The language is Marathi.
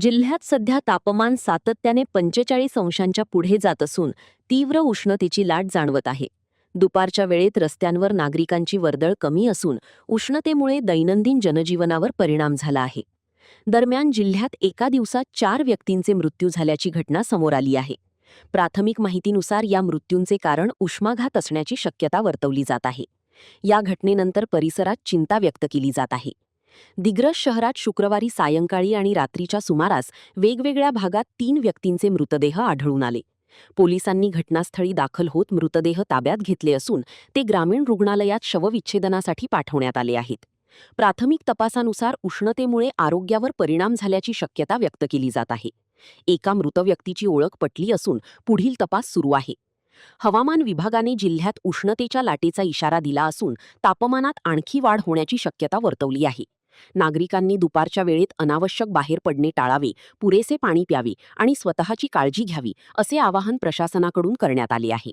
जिल्ह्यात सध्या तापमान सातत्याने 45 अंशांच्या पुढे जात असून तीव्र उष्णतेची लाट जाणवत आहे. दुपारच्या वेळेत रस्त्यांवर नागरिकांची वर्दळ कमी असून उष्णतेमुळे दैनंदिन जनजीवनावर परिणाम झाला आहे. दरम्यान जिल्ह्यात एका दिवसात 4 व्यक्तींचे मृत्यू झाल्याची घटना समोर आली आहे. प्राथमिक माहितीनुसार या मृत्यूंचे कारण उष्माघात असण्याची शक्यता वर्तवली जात आहे. या घटनेनंतर परिसरात चिंता व्यक्त केली जात आहे. दिग्रस शहरात शुक्रवारी सायंकाळी आणि रात्रीच्या सुमारास वेगवेगळ्या भागात 3 व्यक्तींचे मृतदेह आढळून आले. पोलिसांनी घटनास्थळी दाखल होत मृतदेह ताब्यात घेतले असून ते ग्रामीण रुग्णालयात शवविच्छेदनासाठी पाठवण्यात आले आहेत. प्राथमिक तपासानुसार उष्णतेमुळे आरोग्यावर परिणाम झाल्याची शक्यता व्यक्त केली जात आहे. एका मृत व्यक्तीची ओळख पटली असून पुढील तपास सुरू आहे. हवामान विभागाने जिल्ह्यात उष्णतेच्या लाटेचा इशारा दिला असून तापमानात आणखी वाढ होण्याची शक्यता वर्तवली आहे. नागरिकांनी दुपारच्या वेळेत अनावश्यक बाहेर पडणे टाळावे, पुरेसे पाणी प्यावे आणि स्वतःची काळजी घ्यावी, असे आवाहन प्रशासनाकडून करण्यात आले आहे.